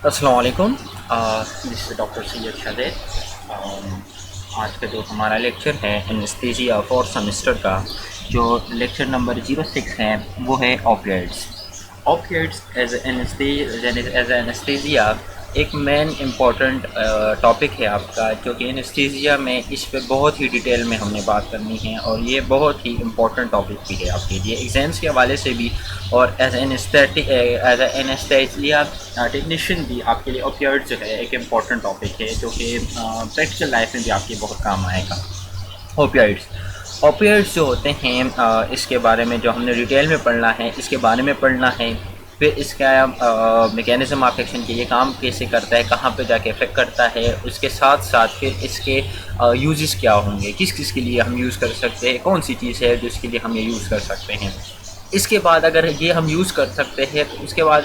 अस्सलाम वालेकुम। This is doctor Syed Shadeed. आज का जो हमारा लेक्चर है एनेस्थीसिया फोर्थ सेमेस्टर का, जो लेक्चर नंबर 06 है, वो है ऑपिएट्स। ऑपिएट्स एज एनेस्थीसिया एक मेन इम्पॉर्टेंट टॉपिक है आपका, जो कि एनेस्थीसिया में इस पे बहुत ही डिटेल में हमने बात करनी है, और ये बहुत ही इम्पॉर्टेंट टॉपिक भी है आपके लिए एग्ज़ाम्स के हवाले से भी, और एज एनेस्थीसिया टेक्नीशियन भी आपके लिए ऑपिएट्स जो है एक इम्पॉर्टेंट टॉपिक है, जो कि प्रैक्टिकल लाइफ में भी आपके बहुत काम आएगा। ओपिएट्स जो होते हैं, इसके बारे में जो हमने डिटेल में पढ़ना है, इसके बारे में पढ़ना है। फिर इसका मैकेनिज़्म ऑफ एक्शन के ये काम कैसे करता है, कहाँ पे जाके इफ़ेक्ट करता है, उसके साथ साथ फिर इसके यूज़ेस क्या होंगे, किस किस के लिए हम यूज़ कर सकते हैं, कौन सी चीज़ है जिसके लिए हम ये यूज़ कर सकते हैं। इसके बाद अगर ये हम यूज़ कर सकते हैं तो उसके बाद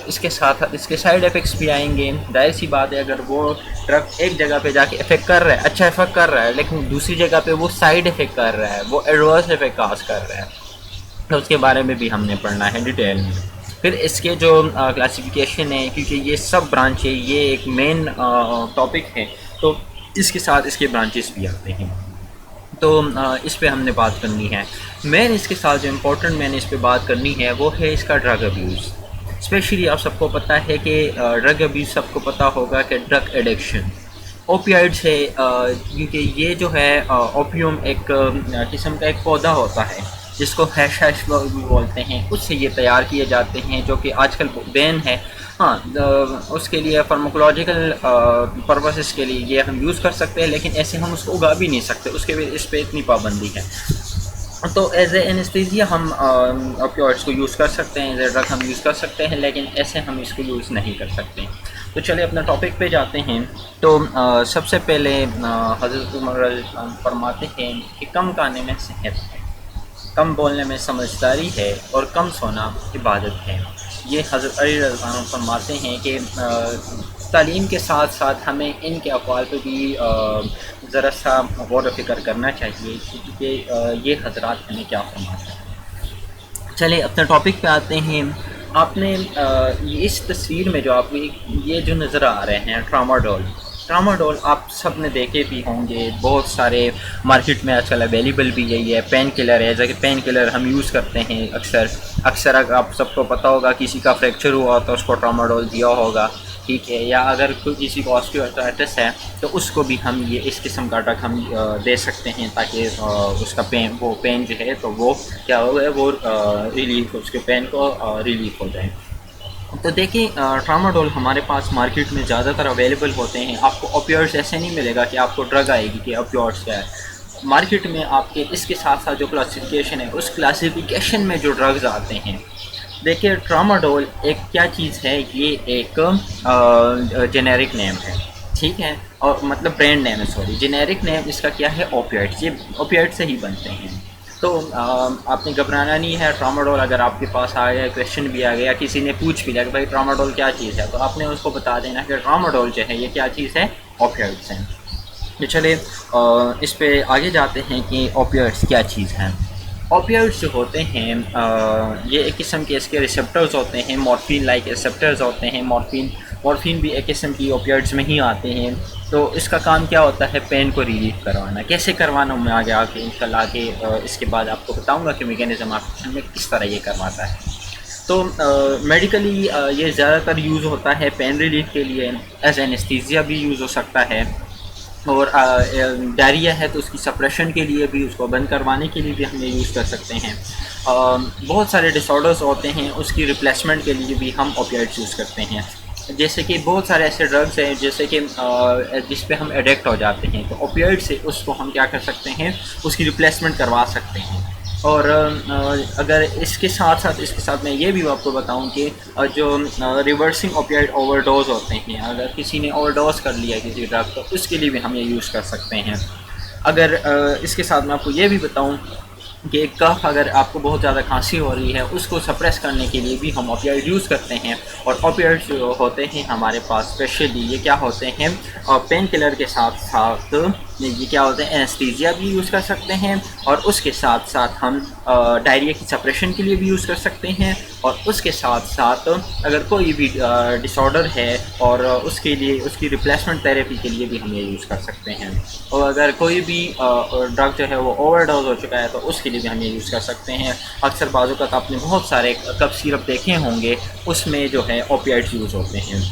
इसके साथ इसके साइड इफ़ेक्ट्स भी आएंगे। जाहिर सी बात है, अगर वो ड्रग एक जगह पे जाके इफ़ेक्ट कर रहा है, अच्छा इफ़ेक्ट कर रहा है, लेकिन दूसरी जगह पे वो साइड इफ़ेक्ट कर रहा है, वो एडवर्स इफ़ेक्ट काज कर रहा है, तो उसके बारे में भी हमने पढ़ना है डिटेल में। फिर इसके जो क्लासिफिकेशन है, क्योंकि ये सब ब्रांच है, ये एक मेन टॉपिक है, तो इसके साथ इसके ब्रांचेस भी आते हैं, तो इस पे हमने बात करनी है। मेन इसके साथ जो इम्पोर्टेंट मैंने इस पे बात करनी है वो है इसका ड्रग अब्यूज़। स्पेशली आप सबको पता है कि ड्रग अब्यूज़ सबको पता होगा कि ड्रग एडिक्शन ओपियाइड्स है, क्योंकि ये जो है ओपियम एक किस्म का एक पौधा होता है जिसको हैश हैश भी बोलते हैं, उससे ये तैयार किए जाते हैं, जो कि आजकल बैन है। हाँ, उसके लिए फार्माकोलॉजिकल पर्पसेस के लिए ये हम यूज़ कर सकते हैं, लेकिन ऐसे हम उसको उगा भी नहीं सकते, उसके भी इस पर इतनी पाबंदी है। तो एज ए एनेस्थीसिया हम ऑपियोइड्स को यूज़ कर सकते हैं, एज ए ड्रग हम यूज़ कर सकते हैं, लेकिन ऐसे हम इसको यूज़ नहीं कर सकते। तो चलिए अपना टॉपिक पे जाते हैं। तो सबसे पहले हज़रत उमर फरमाते हैं कि कम खाने में सेहत है, कम बोलने में समझदारी है, और कम सोना इबादत है। ये हज़रत अली रज़ी अल्लाह अन्हु फरमाते हैं कि तालीम के साथ साथ हमें इनके अक़वाल पे भी ज़रा सा गौर फ़िक्र करना चाहिए, क्योंकि ये हज़रात हमें क्या फरमाते हैं। चलिए अपने टॉपिक पे आते हैं। आपने इस तस्वीर में जो आपको ये जो नज़र आ रहे हैं ट्रामाडोल आप सब ने देखे भी होंगे, बहुत सारे मार्केट में आजकल अवेलेबल भी यही है। पेन किलर है, जैसे पेन किलर हम यूज़ करते हैं अक्सर आप सबको पता होगा, किसी का फ्रैक्चर हुआ तो उसको ट्रामाडोल दिया होगा, ठीक है, या अगर कोई किसी को ऑस्टियोआर्थराइटिस है तो उसको भी हम ये इस किस्म का ड्रग हम दे सकते हैं, ताकि उसका पेन जो है तो वो क्या हो गया, वो रिलीफ उसके पेन को रिलीफ हो जाए। तो देखिए, ट्रामाडोल हमारे पास मार्केट में ज़्यादातर अवेलेबल होते हैं। आपको ओपियोइड्स ऐसे नहीं मिलेगा कि आपको ड्रग आएगी कि ओपियोइड्स क्या है। मार्केट में आपके इसके साथ साथ जो क्लासिफिकेशन है, उस क्लासिफिकेशन में जो ड्रग्स आते हैं, देखिए ट्रामाडोल एक क्या चीज़ है, ये एक जेनेरिक नेम है, ठीक है, और मतलब ब्रांड नेम है, सॉरी, जेनेरिक नेम इसका क्या है, ओपियोइड्स। ये ओपियोइड से ही बनते हैं। तो आपने घबराना नहीं है। ट्रामाडोल अगर आपके पास आ गया, क्वेश्चन भी आ गया, किसी ने पूछ भी लिया कि भाई ट्रामाडोल क्या चीज़ है, तो आपने उसको बता देना कि ट्रामाडोल जो है ये क्या चीज़ है, ओपियोइड्स हैं। तो चले इस पे आगे जाते हैं कि ओपियोइड्स क्या चीज़ है। ओपियोइड्स जो होते हैं, ये एक किस्म के इसके रिसेप्टर्स होते हैं, मॉर्फिन लाइक रिसेप्टर्स होते हैं। मॉर्फिन भी एक किस्म की ओपियोइड्स में ही आते हैं। तो इसका काम क्या होता है, पेन को रिलीफ करवाना। कैसे करवाना मैं आगे आके इंशाल्लाह आगे इसके बाद आपको बताऊंगा कि मैकेनिज़्म ऑफ एक्शन में किस तरह ये करवाता है। तो मेडिकली ये ज़्यादातर यूज़ होता है पेन रिलीफ के लिए, एज एनेस्थीसिया भी यूज़ हो सकता है, और डायरिया है तो उसकी सप्रेशन के लिए भी, उसको बंद करवाने के लिए भी हम ये यूज़ कर सकते हैं। बहुत सारे डिसऑर्डर्स होते हैं, उसकी रिप्लेसमेंट के लिए भी हम ओपियोइड्स यूज़ करते हैं। जैसे कि बहुत सारे ऐसे ड्रग्स हैं जैसे कि जिस पे हम एडिक्ट हो जाते हैं, तो ओपियोइड से उसको हम क्या कर सकते हैं, उसकी रिप्लेसमेंट करवा सकते हैं। और अगर इसके साथ मैं ये भी आपको बताऊं कि जो रिवर्सिंग ओपियोइड ओवरडोज होते हैं, अगर किसी ने ओवरडोज कर लिया किसी ड्रग, तो उसके लिए भी हम ये यूज़ कर सकते हैं। अगर इसके साथ मैं आपको ये भी बताऊं कि कफ, अगर आपको बहुत ज़्यादा खांसी हो रही है, उसको सप्रेस करने के लिए भी हम ओपियोइड यूज़ करते हैं। और ओपियोइड्स जो होते हैं हमारे पास स्पेशली ये क्या होते हैं, पेन किलर के साथ साथ ये क्या होता है, एनेस्थीसिया भी यूज़ कर सकते हैं, और उसके साथ साथ हम डायरिया की सप्रेशन के लिए भी यूज़ कर सकते हैं, और उसके साथ साथ अगर कोई भी डिसऑर्डर है और उसके लिए उसकी रिप्लेसमेंट थेरेपी के लिए भी हम ये यूज़ कर सकते हैं। और अगर कोई भी ड्रग जो है वो ओवरडोज हो चुका है तो उसके लिए भी हम ये यूज़ कर सकते हैं। अक्सर बाज़ों का आपने बहुत सारे कफ सिरप देखे होंगे, उसमें जो है ओपियाइड्स यूज़ होते हैं।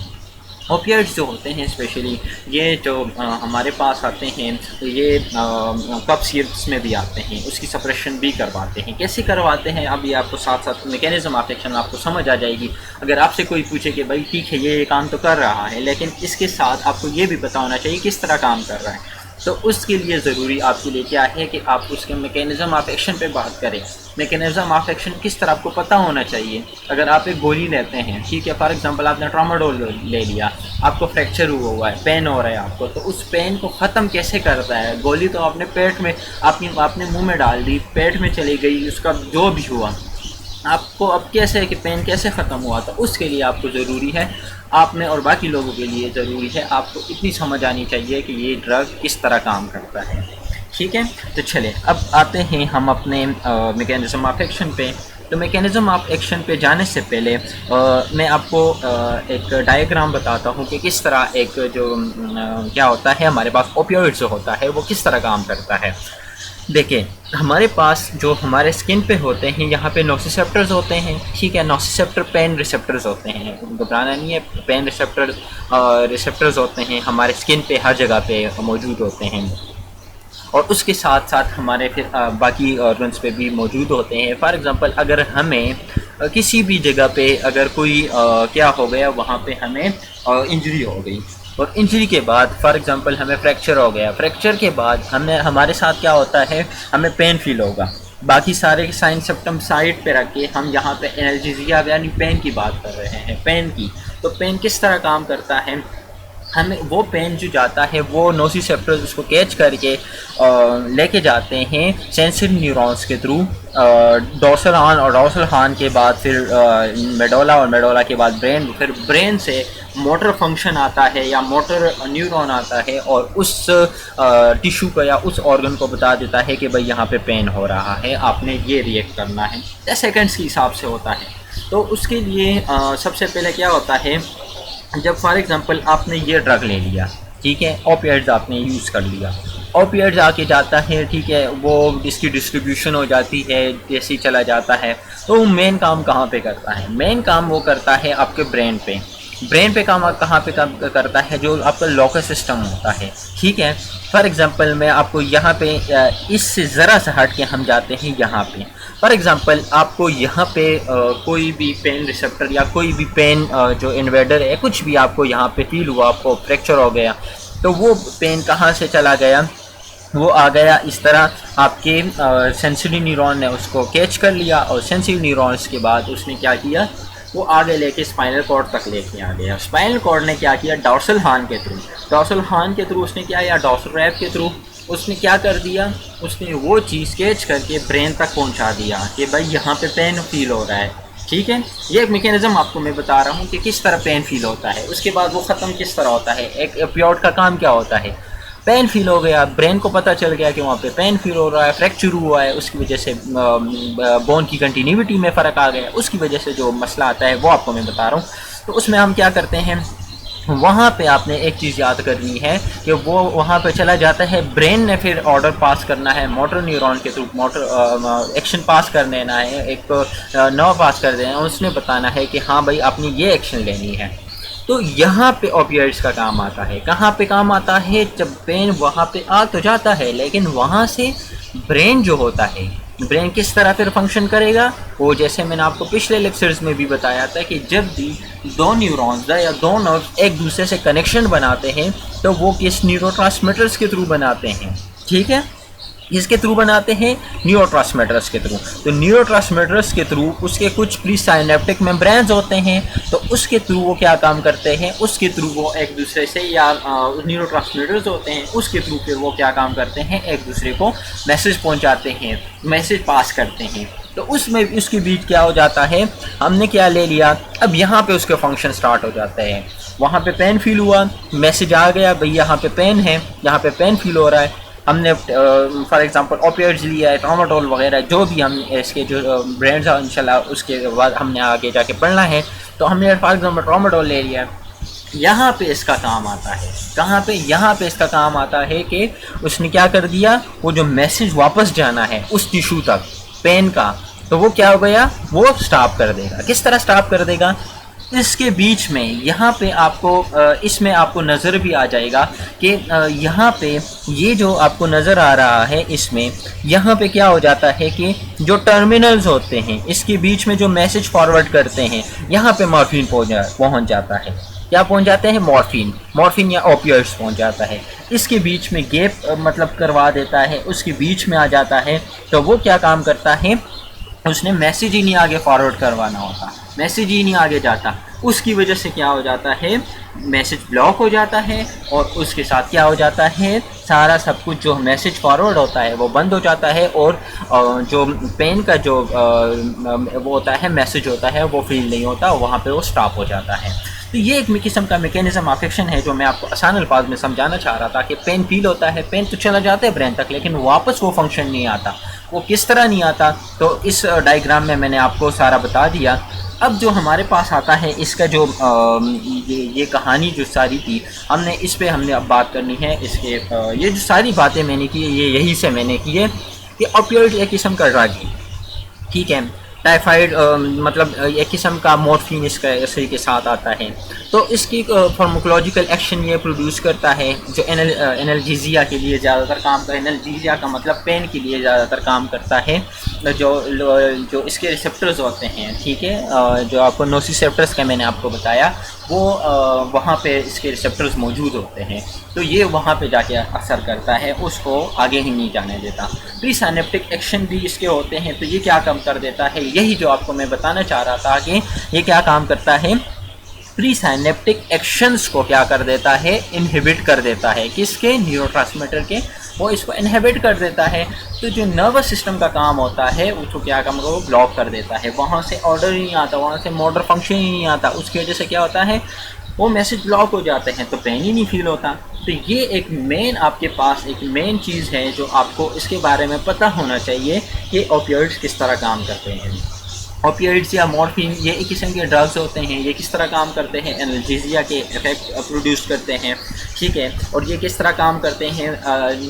ओपियाइड्स जो होते हैं स्पेशली ये जो हमारे पास आते हैं, तो ये कफ सिरप्स में भी आते हैं, उसकी सप्रेशन भी करवाते हैं। कैसे करवाते हैं अभी आपको साथ साथ मैकेनिज़्म ऑफ एक्शन आपको समझ आ जाएगी। अगर आपसे कोई पूछे कि भाई ठीक है ये काम तो कर रहा है, लेकिन इसके साथ आपको ये भी पता होना चाहिए किस तरह काम कर रहा है, तो उसके लिए ज़रूरी आपके लिए क्या है कि आप उसके मैकेनिज़्म ऑफ एक्शन पे बात करें। मैकेनिज़्म ऑफ एक्शन किस तरह आपको पता होना चाहिए। अगर आप एक गोली लेते हैं, ठीक है, फॉर एग्जांपल आपने ट्रामाडोल ले लिया, आपको फ्रैक्चर हुआ है, पेन हो रहा है आपको, तो उस पेन को ख़त्म कैसे करता है। गोली तो आपने पेट में आपने मुंह में डाल दी, पेट में चली गई, उसका जो भी हुआ, आपको अब कैसे है कि पेन कैसे ख़त्म हुआ। तो उसके लिए आपको ज़रूरी है, आप में और बाकी लोगों के लिए ज़रूरी है, आपको इतनी समझ आनी चाहिए कि ये ड्रग किस तरह काम करता है। ठीक है, तो चले अब आते हैं हम अपने मैकेनिज़्म ऑफ एक्शन पे। तो मैकेनिज़्म ऑफ एक्शन पे जाने से पहले मैं आपको एक डायग्राम बताता हूँ कि किस तरह एक जो क्या होता है हमारे पास ओपियोइड्स जो होता है वो किस तरह काम करता है। देखिए, हमारे पास जो हमारे स्किन पे होते हैं, यहाँ पे नोसिसेप्टर्स होते हैं, ठीक है। नोसिसेप्टर पेन रिसेप्टर्स होते हैं, घबराना नहीं है, पेन रिसेप्टर्स होते हैं, हमारे स्किन पे हर जगह पे मौजूद होते हैं। और उसके साथ साथ हमारे फिर बाकी ऑर्गन्स पे भी मौजूद होते हैं। फॉर एग्ज़ाम्पल अगर हमें किसी भी जगह पे अगर कोई क्या हो गया, वहाँ पे हमें इंजरी हो गई, और इंजरी के बाद फॉर एग्ज़ाम्पल हमें फ्रैक्चर हो गया, फ्रैक्चर के बाद हमारे साथ क्या होता है, हमें पेन फील होगा। बाकी सारे साइन सिम्टम साइड पे रख के हम यहाँ पे एनाल्जेसिया यानी पेन की बात कर रहे हैं, पेन की। तो पेन किस तरह काम करता है, हमें वो पेन जो जाता है वो नोसिसेप्टर्स उसको कैच करके लेके जाते हैं सेंसरी न्यूरॉन्स के थ्रू, डोर्सल हॉर्न, और डोर्सल हॉर्न के बाद फिर मेडोला, और मेडोला के बाद ब्रेन, फिर ब्रेन से मोटर फंक्शन आता है या मोटर न्यूरॉन आता है, और उस टिश्यू को या उस ऑर्गन को बता देता है कि भाई यहाँ पे पेन हो रहा है, आपने ये रिएक्ट करना है। 10 सेकेंड्स के हिसाब से होता है। तो उसके लिए सबसे पहले क्या होता है, जब फॉर एग्ज़ाम्पल आपने ये ड्रग ले लिया, ठीक है, ओपियाइड्स आपने यूज़ कर लिया, ओपियाइड्स आके जाता है, ठीक है, वो इसकी डिस्ट्रीब्यूशन हो जाती है, जैसे ही चला जाता है। तो वो मेन काम कहाँ पे करता है, मेन काम वो करता है आपके ब्रेन पे। ब्रेन पे काम कहाँ पे काम करता है, जो आपका लोकस सिस्टम होता है, ठीक है। फॉर एग्ज़ाम्पल मैं आपको यहाँ पे इससे ज़रा सा हट के हम जाते हैं यहाँ पे। फॉर एग्ज़ाम्पल आपको यहाँ पे कोई भी पेन रिसेप्टर या कोई भी पेन जो इन्वेडर है, कुछ भी आपको यहाँ पे फील हुआ, आपको फ्रैक्चर हो गया, तो वो पेन कहाँ से चला गया, वो आ गया इस तरह, आपके सेंसरी न्यूरॉन ने उसको कैच कर लिया, और सेंसरी न्यूरॉन्स के बाद उसने क्या किया, वो आगे लेके स्पाइनल कॉर्ड तक लेके आ गया। स्पाइनल कॉर्ड ने क्या किया, डॉर्सल हॉर्न के थ्रू, डॉर्सल हॉर्न के थ्रू उसने क्या, या डॉर्सल रैप के थ्रू उसने क्या कर दिया, उसने वो चीज़ कैच करके ब्रेन तक पहुंचा दिया कि भाई यहाँ पे पेन फील हो रहा है, ठीक है। ये मैकेनिज़्म आपको मैं बता रहा हूँ कि किस तरह पेन फील होता है। उसके बाद वो ख़त्म किस तरह होता है, एक ओपियोइड का काम क्या होता है, पेन फील हो गया, ब्रेन को पता चल गया कि वहाँ पे पेन फील हो रहा है, फ्रैक्चर हुआ है, उसकी वजह से बोन की कंटिन्यूटी में फ़र्क आ गया, उसकी वजह से जो मसला आता है वो आपको मैं बता रहा हूँ। तो उसमें हम क्या करते हैं, वहाँ पे आपने एक चीज़ याद करनी है कि वो वहाँ पे चला जाता है, ब्रेन ने फिर ऑर्डर पास करना है मोटर न्यूरॉन के थ्रू, मोटर एक्शन पास कर देना है, एक नर्व पास कर देना है, उसने बताना है कि हाँ भाई आपने ये एक्शन लेनी है। तो यहाँ पे ओपियाइड्स का काम आता है। कहाँ पे काम आता है, जब पेन वहाँ पे आ तो जाता है, लेकिन वहाँ से ब्रेन जो होता है, ब्रेन किस तरह फिर फंक्शन करेगा, वो जैसे मैंने आपको पिछले लेक्चर्स में भी बताया था कि जब भी दो न्यूरॉन्स या दो नर्व एक दूसरे से कनेक्शन बनाते हैं तो वो किस न्यूरोट्रांसमीटर्स के थ्रू बनाते हैं, ठीक है, इसके थ्रू बनाते हैं, न्यूरोट्रांसमीटर्स के थ्रू। तो न्यूरोट्रांसमीटर्स के थ्रू उसके कुछ प्री साइनेप्टिक मेम्ब्रेन्स होते हैं, तो उसके थ्रू वो क्या काम करते हैं, उसके थ्रू वो एक दूसरे से, या न्यूरोट्रांसमीटर्स होते हैं उसके थ्रू फिर वो क्या काम करते हैं, एक दूसरे को मैसेज पहुंचाते हैं, मैसेज पास करते हैं। तो उसमें उसके बीच क्या हो जाता है, हमने क्या ले लिया, अब यहाँ पे उसके फंक्शन स्टार्ट हो जाते हैं। वहाँ पे पेन फील हुआ, मैसेज आ गया भाई यहाँ पे पेन है, यहाँ पे पेन फील हो रहा है। हमने फॉर एग्जांपल ओपियोइड्स लिया है, ट्रामाडोल वगैरह, जो भी हम इसके जो ब्रांड्स हैं इंशाल्लाह उसके बाद हमने आगे जाके पढ़ना है। तो हमने फॉर एग्जांपल ट्रामाडोल ले लिया, यहाँ पे इसका काम आता है, कहाँ पे, यहाँ पे इसका काम आता है कि उसने क्या कर दिया, वो जो मैसेज वापस जाना है उस टिश्यू तक पेन का, तो वो क्या हो गया, वो स्टॉप कर देगा। किस तरह स्टॉप कर देगा, इसके बीच में यहाँ पे आपको इसमें आपको नज़र भी आ जाएगा कि यहाँ पे ये जो आपको नज़र आ रहा है, इसमें यहाँ पे क्या हो जाता है कि जो टर्मिनल्स होते हैं इसके बीच में जो मैसेज फॉरवर्ड करते हैं, यहाँ पे मॉर्फिन पहुँच जाता है। क्या पहुँच जाते हैं, मॉर्फिन या ओपियोइड्स पहुँच जाता है। इसके बीच में गैप मतलब करवा देता है, उसके बीच में आ जाता है। तो वो क्या काम करता है, उसने मैसेज ही नहीं आगे फॉरवर्ड करवाना होता, मैसेज ही नहीं आगे जाता, उसकी वजह से क्या हो जाता है, मैसेज ब्लॉक हो जाता है और उसके साथ क्या हो जाता है, सारा सब कुछ जो मैसेज फॉरवर्ड होता है वो बंद हो जाता है और जो पेन का जो वो होता है, मैसेज होता है, वो फील नहीं होता, वहाँ पे वो स्टॉप हो जाता है। तो ये एक किस्म का मैकेनिज्म ऑफ एक्शन है जो मैं आपको आसान अल्फाज में समझाना चाह रहा था कि पेन फील होता है, पेन तो चला जाता है ब्रेन तक, लेकिन वापस वो फंक्शन नहीं आता। वो किस तरह नहीं आता, तो इस डायग्राम में मैंने आपको सारा बता दिया। अब जो हमारे पास आता है, इसका जो ये कहानी जो सारी थी, हमने इस पे हमने अब बात करनी है। इसके ये जो सारी बातें मैंने की, ये यही से मैंने की है कि ओपियोइड एक किस्म का ड्रग है, ठीक है। टाइफाइड मतलब एक किस्म का मॉर्फिन इसका इसी के साथ आता है। तो इसकी फार्माकोलॉजिकल एक्शन ये प्रोड्यूस करता है जो एनाल्जेसिया के लिए ज़्यादातर काम का, एनाल्जेसिया का मतलब पेन के लिए ज़्यादातर काम करता है। जो इसके रिसेप्टर्स होते हैं, ठीक है, जो आपको नोसिसेप्टर्स का मैंने आपको बताया, वो वहाँ पे इसके रिसेप्टर्स मौजूद होते हैं। तो ये वहाँ पे जाके असर करता है, उसको आगे ही नहीं जाने देता। प्री साइनेप्टिक एक्शन भी इसके होते हैं। तो ये क्या काम कर देता है, यही जो आपको मैं बताना चाह रहा था कि ये क्या काम करता है, प्री साइनेप्टिक एक्शंस को क्या कर देता है, इनहिबिट कर देता है। किसके, न्यूरोट्रांसमीटर के, वो इसको इनहिबिट कर देता है। तो जो नर्वस सिस्टम का काम होता है उसको क्या काम, वो ब्लॉक कर देता है, वहाँ से ऑर्डर ही नहीं आता, वहाँ से मोटर फंक्शन ही नहीं आता। उसकी वजह से क्या होता है, वो मैसेज ब्लॉक हो जाते हैं, तो पेन ही नहीं फील होता। तो ये एक मेन आपके पास एक मेन चीज़ है जो आपको इसके बारे में पता होना चाहिए कि ओपियोइड्स किस तरह काम करते हैं। ओपियोइड्स या मॉर्फिन ये एक किस्म के ड्रग्स होते हैं। ये किस तरह काम करते हैं, एनाल्जेसिया के इफेक्ट प्रोड्यूस करते हैं, ठीक है। और ये किस तरह काम करते हैं,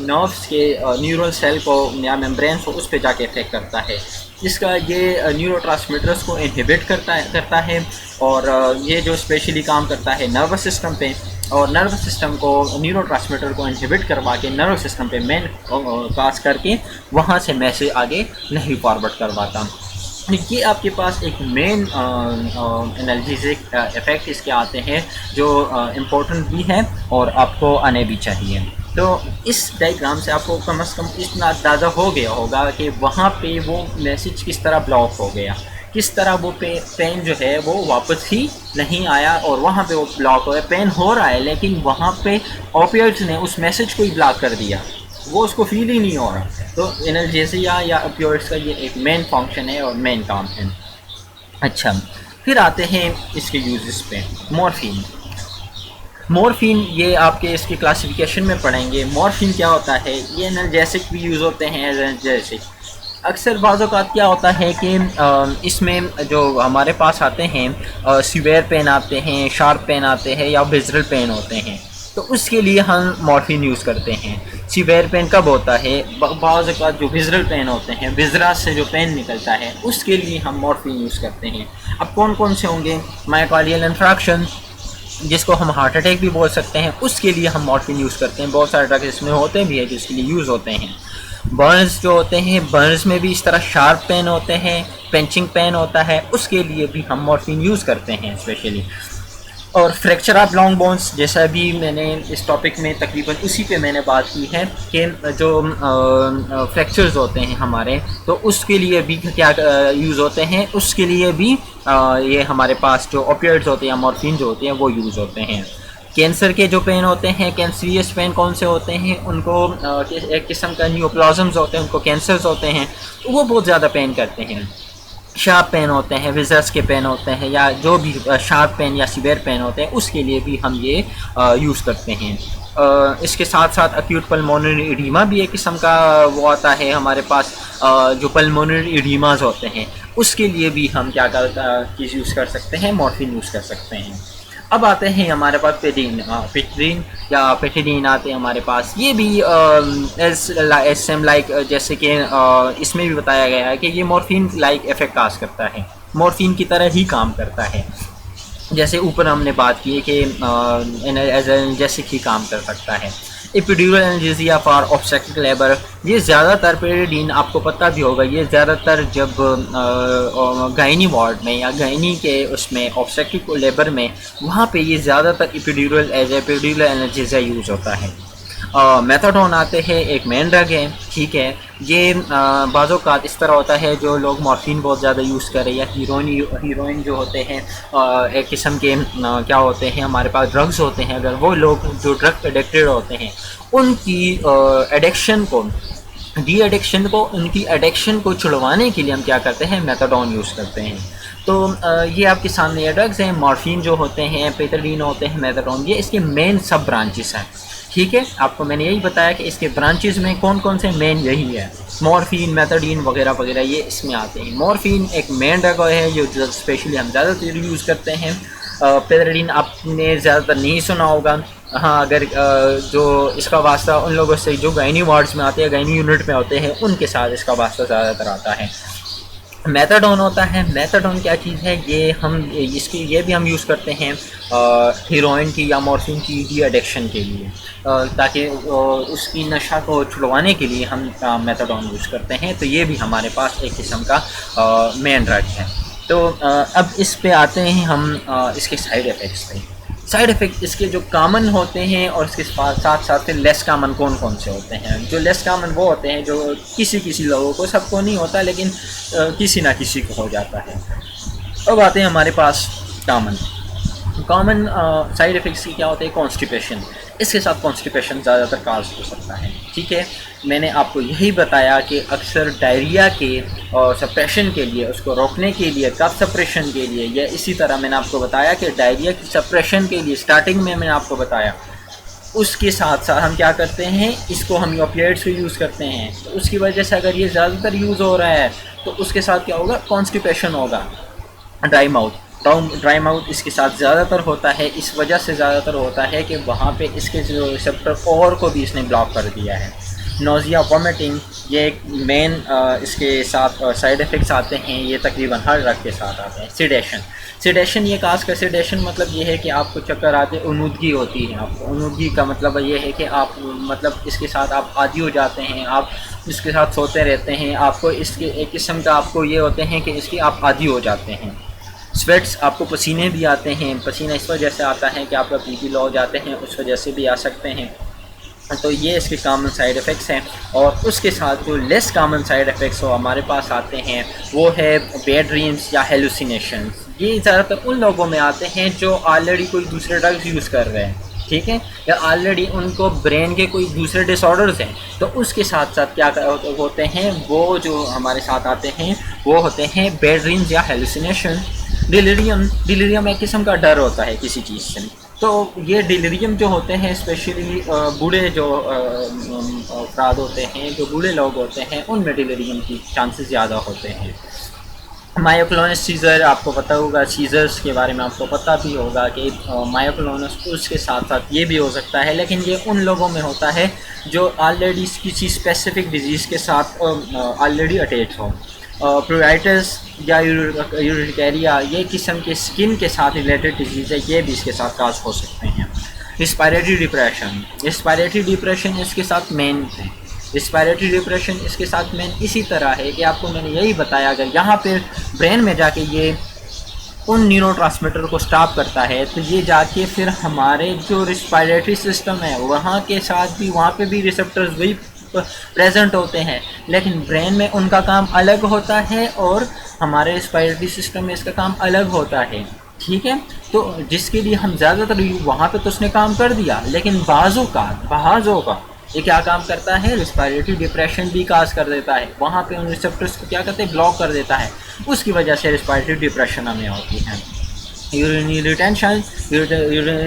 नर्व्स के न्यूरल सेल को या मेम्ब्रेन को उस पर जाके इफेक्ट करता है। इसका ये न्यूरोट्रांसमीटर्स को इनहिबिट करता है और ये जो स्पेशली काम करता है नर्वस सिस्टम पे, और नर्वस सिस्टम को न्यूरोट्रांसमीटर को इनहिबिट करवा के नर्वस सिस्टम पे मेन पास करके वहाँ से मैसेज आगे नहीं फॉरवर्ड करवाता। ये आपके पास एक मेन एनाल्जेसिक इफ़ेक्ट इसके आते हैं जो इम्पोर्टेंट भी है और आपको आने भी चाहिए। तो इस डायग्राम से आपको कम से कम इतना अंदाज़ा हो गया होगा कि वहाँ पे वो मैसेज किस तरह ब्लॉक हो गया, किस तरह वो पेन जो है वो वापस ही नहीं आया और वहाँ पे वो ब्लॉक हो गया। पेन हो रहा है लेकिन वहाँ पे ओपियोइड्स ने उस मैसेज को ही ब्लॉक कर दिया, वो उसको फील ही नहीं हो रहा। तो एनाल्जेसिया या ओपियोइड्स का ये एक मेन फंक्शन है और मेन काम है। अच्छा, फिर आते हैं इसके यूजेस पे। मॉर्फिन ये आपके इसकी क्लासिफिकेशन में पढ़ेंगे। मॉर्फिन क्या होता है, ये एनाल्जेसिक भी यूज़ होते हैं एनाल्जेसिक। अक्सर बाज़-औक़ात क्या होता है कि इसमें जो हमारे पास आते हैं सीवियर पेन आते हैं, शार्प पेन आते हैं या विज़रल पेन होते हैं, तो उसके लिए हम मॉर्फिन यूज़ करते हैं। सीवियर पेन कब होता है, बाज़-औक़ात जो विज़रल पेन होते हैं, विज़रा से जो पेन निकलता है उसके लिए हम मॉर्फिन यूज़ करते हैं। अब कौन कौन से होंगे, मायोकार्डियल इन्फ्रैक्शन जिसको हम हार्ट अटैक भी बोल सकते हैं, उसके लिए हम मॉर्फिन यूज़ करते हैं। बहुत सारे ड्रग्स इसमें होते भी हैं जिसके लिए यूज़ होते हैं। बर्न्स जो होते हैं, बर्न्स में भी इस तरह शार्प पेन होते हैं, पेंचिंग पेन होता है, उसके लिए भी हम मॉर्फिन यूज़ करते हैं स्पेशली। और फ्रैक्चर ऑफ लॉन्ग बोन्स, जैसा भी मैंने इस टॉपिक में तकरीबन उसी पे मैंने बात की है कि जो फ्रैक्चर्स होते हैं हमारे, तो उसके लिए भी क्या यूज़ होते हैं, उसके लिए भी ये हमारे पास जो ओपियोइड्स होते हैं या मॉर्फिन जो होते हैं वो यूज़ होते हैं। कैंसर के जो पेन होते हैं, कैंसरियस पेन कौन से होते हैं, उनको एक किस्म का न्यूप्लाज्म्स होते हैं, उनको कैंसर्स होते हैं, तो वो बहुत ज़्यादा पेन करते हैं। शार्प पेन होते हैं, विजर्स के पेन होते हैं, या जो भी शार्प पेन या सीवियर पेन होते हैं, उसके लिए भी हम ये यूज़ करते हैं। इसके साथ साथ एक्यूट पल्मोनरी एडीमा भी एक किस्म का वो आता है हमारे पास, जो पल्मोनरी एडीमास होते हैं, उसके लिए भी हम क्या चीज़ यूज़ कर सकते हैं, मॉर्फिन यूज़ कर सकते हैं। अब आते हैं हमारे पास पेटिडीन या पेटिडीन आते हैं हमारे पास। ये भी सेम लाइक जैसे कि इसमें भी बताया गया है कि ये मॉर्फिन लाइक इफेक्ट काज करता है, मॉर्फिन की तरह ही काम करता है। जैसे ऊपर हमने बात की है कि एज एनाल्जेसिक ही काम कर सकता है। Epidural analgesia for obstetric labour, ये ज़्यादातर पेटिडीन आपको पता भी होगा, ये ज़्यादातर जब गायनी वार्ड में या गायनी के उसमें ऑब्स्टेट्रिक लेबर में, वहाँ पे ये ज़्यादातर epidural as epidural analgesia use होता है। मेथाडोन आते हैं, एक मेन ड्रग है, ठीक है। ये बाज़ोकात इस तरह होता है, जो लोग मॉर्फिन बहुत ज़्यादा यूज़ करें या हीरोइन जो होते हैं, एक किस्म के क्या होते हैं हमारे पास ड्रग्स होते हैं, अगर वो लोग जो ड्रग एडिक्टेड होते हैं उनकी एडिक्शन को उनकी एडिक्शन को छुड़वाने के लिए हम क्या करते हैं, मेथाडोन यूज़ करते हैं। तो ये आपके सामने ये ड्रग्स हैं, मॉर्फिन जो होते हैं, पेटिडीन होते हैं, मेथाडोन, ये इसके मेन सब ब्रांचेस हैं, ठीक है। आपको मैंने यही बताया कि इसके ब्रांचेस में कौन कौन से मेन यही है, मॉर्फिन, मेथाडीन वगैरह वगैरह, ये इसमें आते हैं। मॉर्फिन एक मेन ड्रग है जो स्पेशली हम ज़्यादातर यूज़ करते हैं। पेटिडीन आपने ज़्यादातर नहीं सुना होगा, हाँ, अगर जो इसका वास्ता उन लोगों से जो गायनी वार्ड्स में आते हैं, गायनी यूनिट में होते हैं, उनके साथ इसका वास्ता ज़्यादातर आता है। मेथाडोन होता है, मेथाडोन क्या चीज़ है, ये भी हम यूज़ करते हैं हीरोइन की या मॉर्फिन की डी एडिक्शन के लिए, ताकि उसकी नशा को छुड़वाने के लिए हम मेथाडोन यूज़ करते हैं। तो ये भी हमारे पास एक किस्म का मेन ड्रग है। तो अब इस पे आते हैं हम इसके साइड इफ़ेक्ट्स पे। साइड इफ़ेक्ट इसके जो कामन होते हैं और इसके साथ साथ फिर लेस कामन कौन कौन से होते हैं। जो लेस कामन वो होते हैं जो किसी लोगों को, सबको नहीं होता, लेकिन किसी ना किसी को हो जाता है। अब आते हैं हमारे पास कॉमन साइड इफ़ेक्ट्स की क्या होते हैं। कॉन्स्टिपेशन, इसके साथ कॉन्स्टिपेशन ज़्यादातर काज हो सकता है, ठीक है। मैंने आपको यही बताया कि अक्सर डायरिया के सप्रेशन के लिए, उसको रोकने के लिए, कफ सप्रेशन के लिए, या इसी तरह मैंने आपको बताया कि डायरिया की सप्रेशन के लिए स्टार्टिंग में मैंने आपको बताया, उसके साथ साथ हम क्या करते हैं, इसको हम ओपिएट्स को यूज़ करते हैं। तो उसकी वजह से अगर ये ज़्यादातर यूज़ हो रहा है तो उसके साथ क्या होगा, कॉन्स्टिपेशन होगा, ड्राई माउथ इसके साथ ज़्यादातर होता है। इस वजह से ज़्यादातर होता है कि वहाँ पे इसके जो रिसेप्टर और को भी इसने ब्लॉक कर दिया है। नोज़िया, वॉमिटिंग, ये एक मेन इसके साथ साइड इफ़ेक्ट्स आते हैं, ये तकरीबन हर ड्रग के साथ आते हैं। सिडेशन ये खास कर सिडेशन मतलब ये है कि आपको चक्कर आते, उनूदगी होती है। आपको उनूदगी का मतलब ये है कि आप मतलब इसके साथ आप आदी हो जाते हैं, आप इसके साथ सोते रहते हैं, आपको इसके एक किस्म का आपको ये होते हैं कि इसकी आप आदी हो जाते हैं। स्वेट्स, आपको पसीने भी आते हैं, पसीना इस वजह से आता है कि आपका बीपी लो हो जाते हैं, उस वजह से भी आ सकते हैं। तो ये इसके कॉमन साइड इफ़ेक्ट्स हैं। और उसके साथ जो लेस कॉमन साइड इफ़ेक्ट्स हो हमारे पास आते हैं, वो है बैड ड्रीम्स या हेलुसिनेशंस। ये ज़्यादातर उन लोगों में आते हैं जो ऑलरेडी कोई दूसरे ड्रग्स यूज़ कर रहे हैं, ठीक है, या ऑलरेडी उनको ब्रेन के कोई दूसरे डिसऑर्डर्स हैं। तो उसके साथ साथ क्या होते हैं, वो जो हमारे साथ आते हैं वो होते हैं बैड ड्रीम्स या हेलुसिनेशन। डिलीरियम एक किस्म का डर होता है किसी चीज़ से। तो ये डिलीरियम जो होते हैं स्पेशली बूढ़े जो अफराद होते हैं, जो बूढ़े लोग होते हैं, उनमें डिलीरियम की चांसेस ज़्यादा होते हैं। मायोक्लोनस सीज़र, आपको पता होगा, सीज़र्स के बारे में आपको पता भी होगा कि मायोक्लोनस, उसके साथ साथ ये भी हो सकता है, लेकिन ये उन लोगों में होता है जो ऑलरेडी किसी स्पेसिफिक डिजीज़ के साथ ऑलरेडी अटैच हो। प्रोराइटिस या यूरिकेरिया, ये किस्म के स्किन के साथ रिलेटेड डिजीज़ है, ये भी इसके साथ काज हो सकते हैं। रिस्पायरेटरी डिप्रेशन इसके साथ मेन है। रिस्पायरेटरी डिप्रेशन इसके साथ मेन इसी तरह है कि आपको मैंने यही बताया, अगर यहाँ पर ब्रेन में जाके ये उन न्यूरोट्रांसमीटर को स्टॉप करता है, तो ये जाके फिर हमारे जो रिस्पायरेटरी सिस्टम है वहाँ के साथ भी, वहाँ पे भी रिसेप्टर्स वही प्रेजेंट होते हैं, लेकिन ब्रेन में उनका काम अलग होता है और हमारे रिस्पायरेटरी सिस्टम में इसका काम अलग होता है, ठीक है। तो जिसके लिए हम ज़्यादातर वहाँ पे तो उसने काम कर दिया, लेकिन बाज़ों का ये क्या काम करता है, रिस्पायरेटरी डिप्रेशन भी काज कर देता है, वहाँ पे उन रिसेप्टर्स को क्या करते हैं, ब्लॉक कर देता है, उसकी वजह से रिस्पायरेटरी डिप्रेशन हमें होती है। यूरिनरी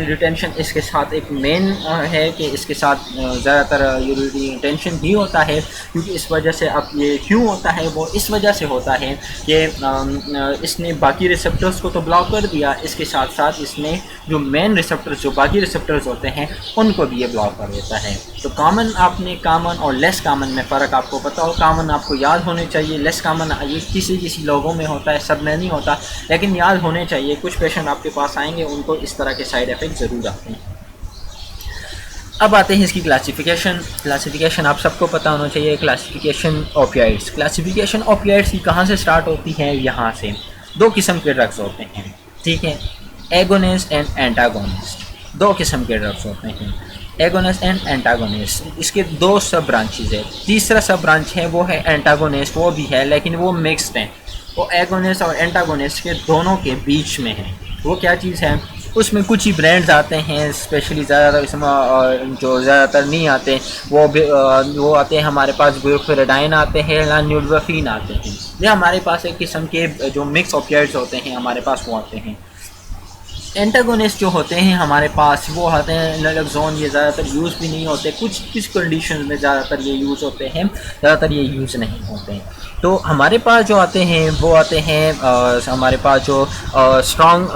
रिटेंशन इसके साथ एक मेन है कि इसके साथ ज़्यादातर यूरिनरी रिटेंशन भी होता है, क्योंकि इस वजह से अब ये क्यों होता है, वो इस वजह से होता है कि इसने बाकी रिसेप्टर्स को तो ब्लॉक कर दिया, इसके साथ साथ इसने जो मेन रिसेप्टर्स, जो बाकी रिसेप्टर्स होते हैं, उनको भी ये ब्लॉक कर देता है। तो कामन और लेस कामन में फ़र्क आपको पता हो, कामन आपको याद होने चाहिए, लेस कामन ये किसी लोगों में होता है, सब में नहीं होता, लेकिन याद होने चाहिए। कुछ पेशेंट आपके पास आएंगे उनको इस तरह के साइड इफ़ेक्ट ज़रूर आते हैं। अब आते हैं इसकी क्लासिफिकेशन आप सबको पता होना चाहिए। क्लासिफिकेशन ऑपियाइड्स की कहाँ से स्टार्ट होती है, यहाँ से। दो किस्म के ड्रग्स होते हैं, ठीक है, एगोनिस्ट एंड एंटागोनिस्ट। दो किस्म के ड्रग्स होते हैं, एगोनिस्ट एंड एंटागोनिस्ट। इसके दो सब ब्रांचेज है। तीसरा सब ब्रांच है वो है एंटागोनिस्ट, वो भी है लेकिन वो मिक्सड है, वो एगोनिस्ट और एंटागोनिस्ट के दोनों के बीच में है। वो क्या चीज़ है, उसमें कुछ ही ब्रांड्स आते हैं, स्पेशली ज़्यादातर इसमें जो ज़्यादातर नहीं आते वो आते हैं हमारे पास, ब्यूफेरेडाइन आते हैं, न्यूरोफिन आते हैं। ये हमारे पास एक किस्म के जो मिक्स ऑपियाइड्स होते हैं हमारे पास वो आते हैं। एंटागोनिस्ट जो होते हैं हमारे पास वो आते हैं नलोक्सोन, ये ज़्यादातर यूज़ भी नहीं होते, कुछ कंडीशन में ज़्यादातर ये यूज़ होते हैं, ज़्यादातर ये यूज़ नहीं होते हैं। तो हमारे पास जो आते हैं वो आते हैं हमारे पास जो स्ट्रॉन्ग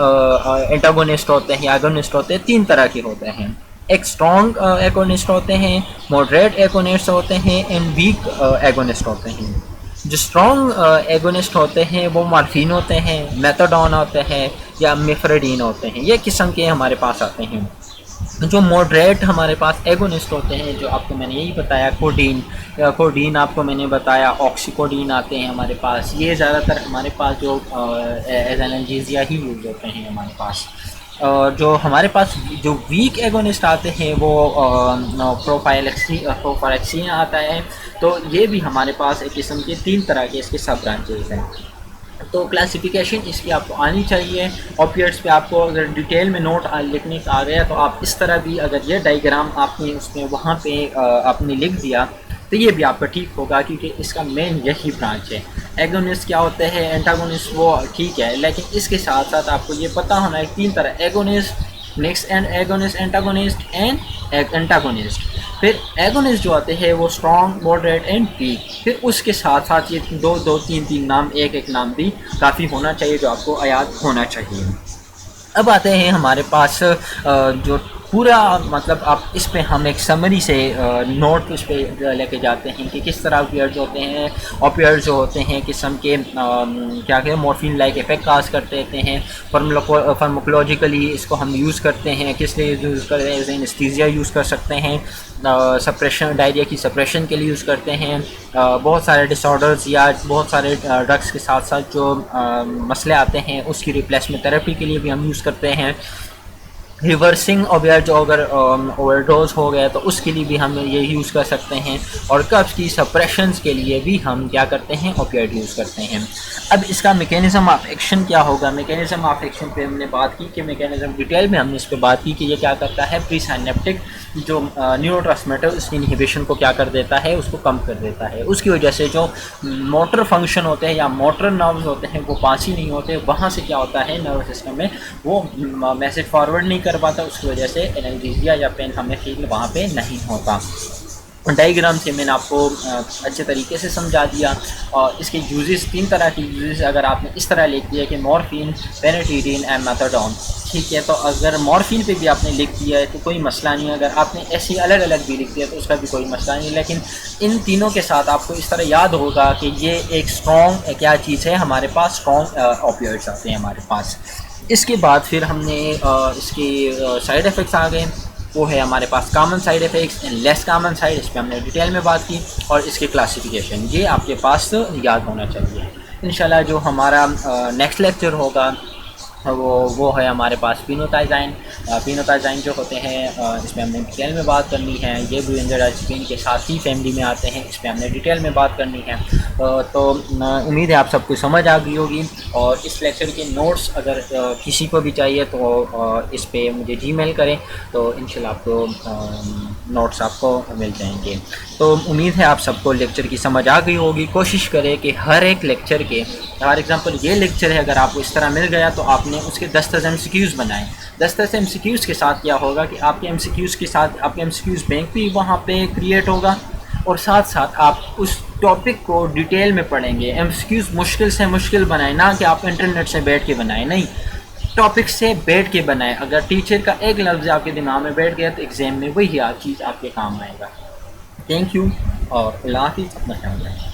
एंटागोनिस्ट होते हैं, एगोनिस्ट होते हैं, तीन तरह के होते हैं। एक स्ट्रॉन्ग एगोनिस्ट होते हैं, मॉडरेट एगोनिस्ट होते हैं एंड वीक एगोनिस्ट होते हैं। जो स्ट्रॉन्ग एगोनिस्ट होते हैं वो मॉर्फिन होते हैं, मेथाडोन होते हैं या मिफ्रेडीन होते हैं, ये किस्म के हमारे पास आते हैं। जो मॉडरेट हमारे पास एगोनिस्ट होते हैं, जो आपको मैंने यही बताया, कोडीन आपको मैंने बताया, ऑक्सीकोडीन आते हैं हमारे पास, ये ज़्यादातर हमारे पास जो एज एनाल्जेसिया ही यूज़ होते हैं हमारे पास। जो हमारे पास जो वीक एगोनिस्ट आते हैं वो प्रोफाइलेक्सिन आता है। तो ये भी हमारे पास एक किस्म के तीन तरह के इसके सब ब्रांचेस हैं। तो क्लासिफिकेशन इसकी आपको आनी चाहिए। ऑपियाइड्स पे आपको अगर डिटेल में नोट लिखने का आ गया तो आप इस तरह भी, अगर ये डायग्राम आपने उसमें वहाँ पे आपने लिख दिया तो ये भी आपका ठीक होगा, क्योंकि इसका मेन यही ब्रांच है। एगोनिस्ट क्या होते हैं, एंटागोनिस्ट वो ठीक है, लेकिन इसके साथ साथ आपको ये पता होना है तीन तरह, agonist, mix and agonist, antagonist and antagonist. फिर एगोनिस्ट जो आते हैं वो स्ट्रॉन्ग, मॉडरेट एंड वीक। फिर उसके साथ साथ ये दो तीन नाम, एक नाम भी काफ़ी होना चाहिए जो आपको याद होना चाहिए। अब आते हैं हमारे पास जो पूरा मतलब आप इस पे हम एक समरी से नोट इस पे लेके जाते हैं कि किस तरह ऑपियाइड्स होते हैं। ऑपियाइड्स जो होते हैं किस्म के क्या कहते हैं, मॉर्फिन लाइक इफेक्ट काज करते रहते हैं। फार्माकोलॉजिकली इसको हम यूज़ करते हैं, किस लिए यूज़ करते हैं, एज एनेस्थीसिया यूज़ कर सकते हैं, सप्रेशन, डायरिया की सप्रेशन के लिए यूज़ करते हैं। बहुत सारे डिसऑर्डर्स या बहुत सारे ड्रग्स के साथ साथ जो मसले आते हैं उसकी रिप्लेसमेंट थेरेपी के लिए भी हम यूज़ करते हैं। रिवर्सिंग ऑपियाइड जो अगर ओवरडोज हो गया तो उसके लिए भी हम ये यूज़ कर सकते हैं, और कब्ज़ की सप्रेशंस के लिए भी हम क्या करते हैं, ऑपियाइड यूज़ करते हैं। अब इसका मैकेनिज़्म ऑफ एक्शन क्या होगा, मैकेनिज़्म ऑफ एक्शन पे हमने बात की कि मैकेनिज़्म डिटेल में हमने इस पर बात की कि ये क्या करता है, प्री सिनेप्टिक जो न्यूरोट्रांसमीटर उसकी इनहिबिशन को क्या कर देता है, उसको कम कर देता है। उसकी वजह से जो मोटर फंक्शन होते हैं या मोटर नर्व्स होते हैं वो पास ही नहीं होते, वहाँ से क्या होता है नर्वस सिस्टम में वो मैसेज फॉरवर्ड नहीं कर पाता, उसकी वजह से एनाल्जेसिया या पेन हमें फील वहाँ पे नहीं होता। डायग्राम से मैंने आपको अच्छे तरीके से समझा दिया। और इसके यूजेस, तीन तरह के यूजेस अगर आपने इस तरह लिख दिया कि मॉर्फिन, पेनिटिडिन एंड मेथाडोन, ठीक है, तो अगर मॉर्फिन पे भी आपने लिख दिया है तो कोई मसला नहीं, अगर आपने ऐसे अलग अलग भी लिख दिया तो उसका भी कोई मसला नहीं। लेकिन इन तीनों के साथ आपको इस तरह याद होगा कि ये एक स्ट्रॉन्ग क्या चीज़ है, हमारे पास स्ट्रॉन्ग ऑपियाइड्स आते हैं हमारे पास। इसके बाद फिर हमने इसके साइड इफ़ेक्ट्स आ गए, वो है हमारे पास common side effects and less common side, इस पर हमने डिटेल में बात की, और इसके क्लासिफिकेशन ये आपके पास याद होना चाहिए। इंशाल्लाह जो हमारा नेक्स्ट लेक्चर होगा वो है हमारे पास फिनोथाइजाइन। फिनोटाइजाइन जो होते हैं इसमें हमने डिटेल में बात करनी है। ये बेंजोडाइज़ेपिन के साथ ही फैमिली में आते हैं, इसमें हमने डिटेल में बात करनी है। तो उम्मीद है आप सबको समझ आ गई होगी। और इस लेक्चर के नोट्स अगर किसी को भी चाहिए तो इस पे मुझे जीमेल करें, तो इंशाल्लाह आपको नोट्स आपको मिल जाएंगे। तो उम्मीद है आप सबको लेक्चर की समझ आ गई होगी। कोशिश करें कि हर एक लेक्चर के, फॉर एग्ज़ाम्पल ये लेक्चर है, अगर आपको इस तरह मिल गया तो आपने उसके 10 MCQs बनाएं। 10 MCQs के साथ क्या होगा कि आपके MCQs के साथ आपके MCQs बैंक भी वहाँ पे क्रिएट होगा, और साथ साथ आप उस टॉपिक को डिटेल में पढ़ेंगे। MCQs मुश्किल से मुश्किल बनाएं, ना कि आप इंटरनेट से बैठ के बनाएं, नहीं, टॉपिक से बैठ के बनाएं। अगर टीचर का एक लफ्ज़ आपके दिमाग में बैठ गया तो एग्ज़ाम में वही चीज़ आपके काम आएगा। थैंक यू और अल्लाह हाफ़िज़, अपना ख्याल रखें।